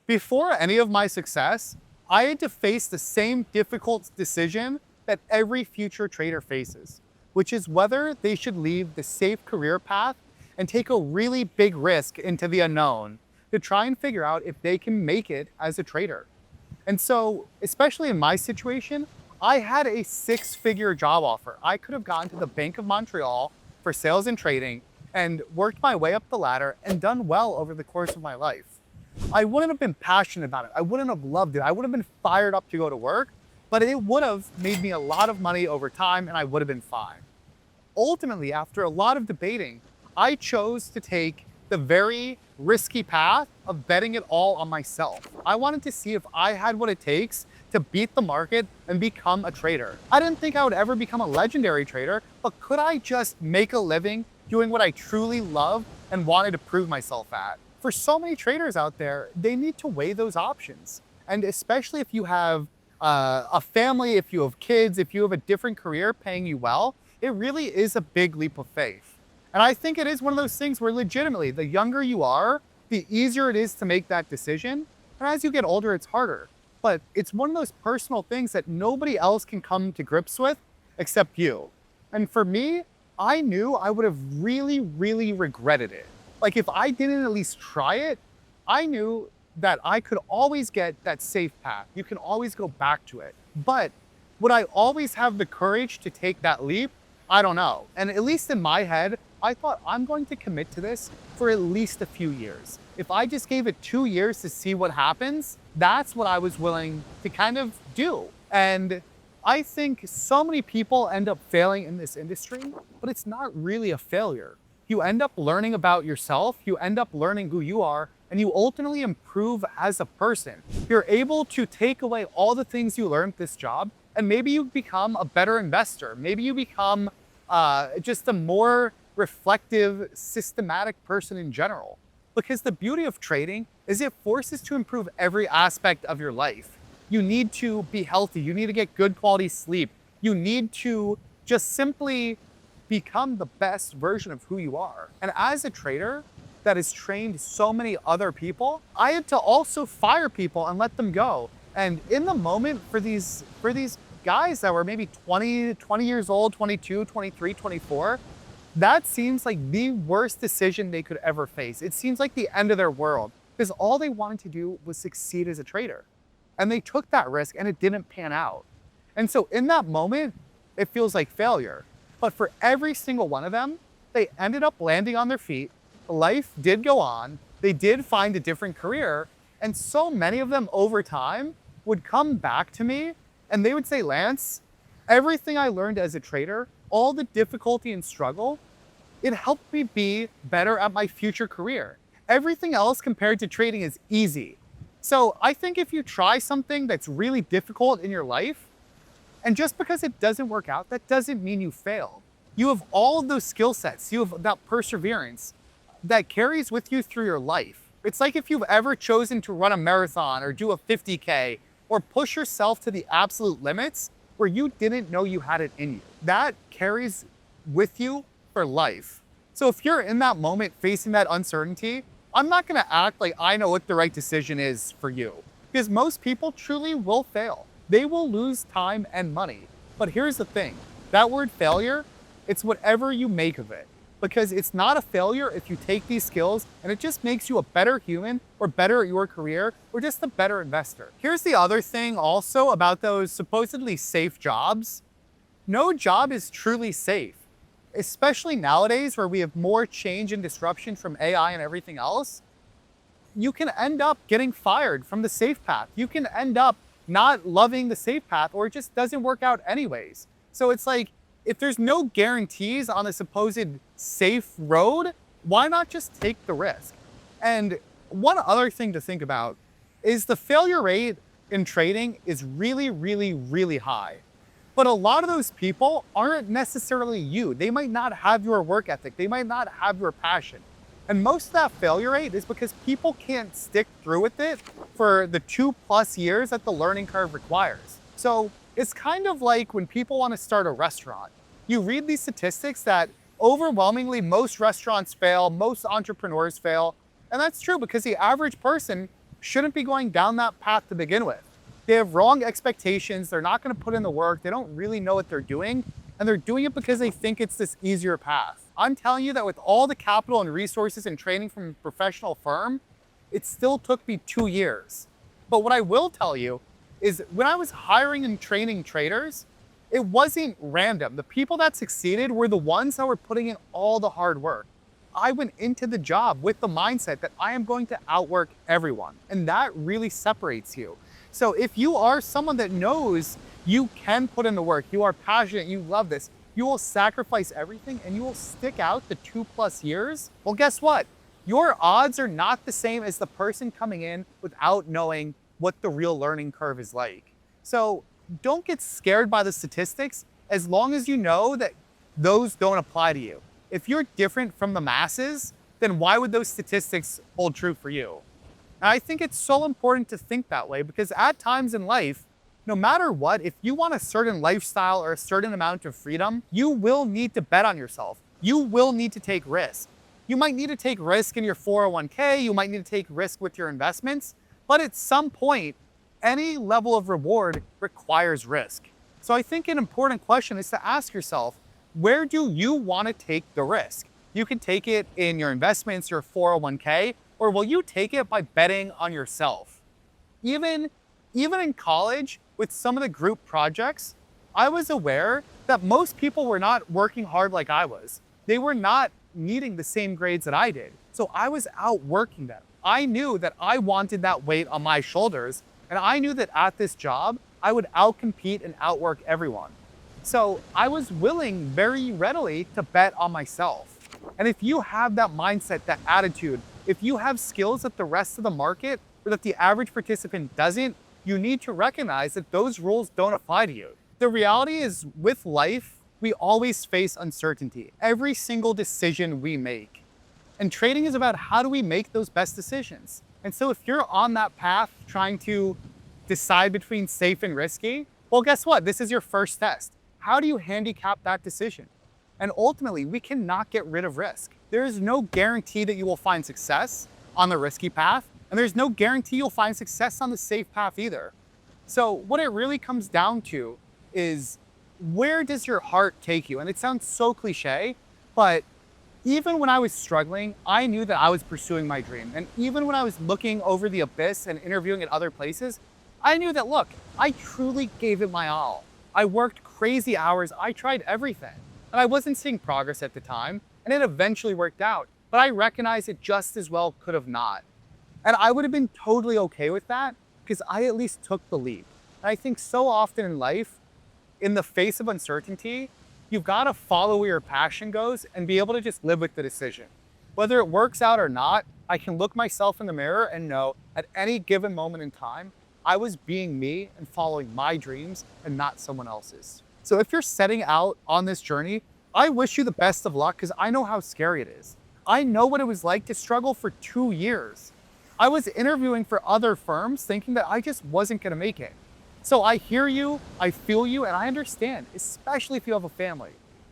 Before any of my success, I had to face the same difficult decision that every future trader faces, which is whether they should leave the safe career path and take a really big risk into the unknown to try and figure out if they can make it as a trader. And so, especially in my situation, I had a six-figure job offer. I could have gone to the Bank of Montreal for sales and trading and worked my way up the ladder and done well over the course of my life. I wouldn't have been passionate about it. I wouldn't have loved it. I would have been fired up to go to work, but it would have made me a lot of money over time and I would have been fine. Ultimately, after a lot of debating, I chose to take the very risky path of betting it all on myself. I wanted to see if I had what it takes to beat the market and become a trader. I didn't think I would ever become a legendary trader, but could I just make a living doing what I truly love and wanted to prove myself at? For so many traders out there, they need to weigh those options. And especially if you have a family, if you have kids, if you have a different career paying you well, it really is a big leap of faith. And I think it is one of those things where legitimately, the younger you are, the easier it is to make that decision. And as you get older, it's harder. But it's one of those personal things that nobody else can come to grips with except you. And for me, I knew I would have really, really regretted it. Like if I didn't at least try it, I knew that I could always get that safe path. You can always go back to it. But would I always have the courage to take that leap? I don't know. And at least in my head, I thought I'm going to commit to this for at least a few years. If I just gave it 2 years to see what happens, that's what I was willing to kind of do. And I think so many people end up failing in this industry, but it's not really a failure. You end up learning about yourself, you end up learning who you are, and you ultimately improve as a person. You're able to take away all the things you learned this job, and maybe you become a better investor. Maybe you become just a more reflective, systematic person in general. Because the beauty of trading is it forces to improve every aspect of your life. You need to be healthy. You need to get good quality sleep. You need to just simply become the best version of who you are. And as a trader that has trained so many other people, I had to also fire people and let them go. And in the moment for these guys that were maybe 20 years old, 22, 23, 24, that seems like the worst decision they could ever face. It seems like the end of their world because all they wanted to do was succeed as a trader. And they took that risk and it didn't pan out. And so in that moment, it feels like failure. But for every single one of them, they ended up landing on their feet. Life did go on. They did find a different career. And so many of them over time would come back to me and they would say, Lance, everything I learned as a trader, all the difficulty and struggle, it helped me be better at my future career. Everything else compared to trading is easy. So I think if you try something that's really difficult in your life, and just because it doesn't work out, that doesn't mean you failed. You have all of those skill sets, you have that perseverance that carries with you through your life. It's like if you've ever chosen to run a marathon or do a 50K or push yourself to the absolute limits where you didn't know you had it in you. That carries with you for life. So if you're in that moment facing that uncertainty, I'm not gonna act like I know what the right decision is for you, because most people truly will fail. They will lose time and money. But here's the thing, that word failure, it's whatever you make of it. Because it's not a failure if you take these skills and it just makes you a better human or better at your career or just a better investor. Here's the other thing also about those supposedly safe jobs. No job is truly safe, especially nowadays where we have more change and disruption from AI and everything else. You can end up getting fired from the safe path. You can end up not loving the safe path or it just doesn't work out anyways. So it's like, if there's no guarantees on a supposed safe road, why not just take the risk? And one other thing to think about is the failure rate in trading is really, really, really high. But a lot of those people aren't necessarily you. They might not have your work ethic. They might not have your passion. And most of that failure rate is because people can't stick through with it for the 2+ years that the learning curve requires. So it's kind of like when people want to start a restaurant. You read these statistics that overwhelmingly most restaurants fail, most entrepreneurs fail. And that's true because the average person shouldn't be going down that path to begin with. They have wrong expectations. They're not going to put in the work. They don't really know what they're doing. And they're doing it because they think it's this easier path. I'm telling you that with all the capital and resources and training from a professional firm, it still took me 2 years. But what I will tell you is when I was hiring and training traders, it wasn't random. The people that succeeded were the ones that were putting in all the hard work. I went into the job with the mindset that I am going to outwork everyone. And that really separates you. So if you are someone that knows you can put in the work, you are passionate, you love this, you will sacrifice everything and you will stick out the 2+ years, well, guess what? Your odds are not the same as the person coming in without knowing what the real learning curve is like. So don't get scared by the statistics as long as you know that those don't apply to you. If you're different from the masses, then why would those statistics hold true for you? And I think it's so important to think that way because at times in life, no matter what, if you want a certain lifestyle or a certain amount of freedom, you will need to bet on yourself. You will need to take risk. You might need to take risk in your 401k, you might need to take risk with your investments, but at some point, any level of reward requires risk. So I think an important question is to ask yourself, where do you want to take the risk? You can take it in your investments, your 401k, or will you take it by betting on yourself? Even in college, with some of the group projects, I was aware that most people were not working hard like I was. They were not needing the same grades that I did. So I was outworking them. I knew that I wanted that weight on my shoulders, and I knew that at this job, I would outcompete and outwork everyone. So I was willing very readily to bet on myself. And if you have that mindset, that attitude, if you have skills that the rest of the market or that the average participant doesn't, you need to recognize that those rules don't apply to you. The reality is with life, we always face uncertainty. Every single decision we make. And trading is about how do we make those best decisions. And so if you're on that path trying to decide between safe and risky, well, guess what? This is your first test. How do you handicap that decision? And ultimately, we cannot get rid of risk. There is no guarantee that you will find success on the risky path, and there's no guarantee you'll find success on the safe path either. So what it really comes down to is, where does your heart take you? And it sounds so cliche, but even when I was struggling, I knew that I was pursuing my dream. And even when I was looking over the abyss and interviewing at other places, I knew that, look, I truly gave it my all. I worked crazy hours, I tried everything. And I wasn't seeing progress at the time, and it eventually worked out. But I recognized it just as well could have not. And I would have been totally okay with that because I at least took the leap. And I think so often in life, in the face of uncertainty, you've got to follow where your passion goes and be able to just live with the decision. Whether it works out or not, I can look myself in the mirror and know at any given moment in time, I was being me and following my dreams and not someone else's. So if you're setting out on this journey, I wish you the best of luck because I know how scary it is. I know what it was like to struggle for 2 years. I was interviewing for other firms thinking that I just wasn't going to make it. So I hear you, I feel you, and I understand, especially if you have a family.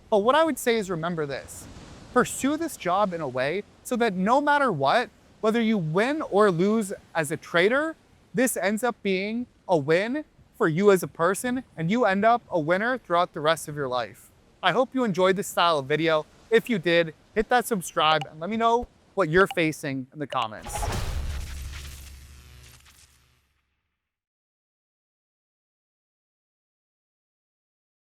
But what I would say is remember this. Pursue this job in a way so that no matter what, whether you win or lose as a trader, this ends up being a win for you as a person, and you end up a winner throughout the rest of your life. I hope you enjoyed this style of video. If you did, hit that subscribe and let me know what you're facing in the comments.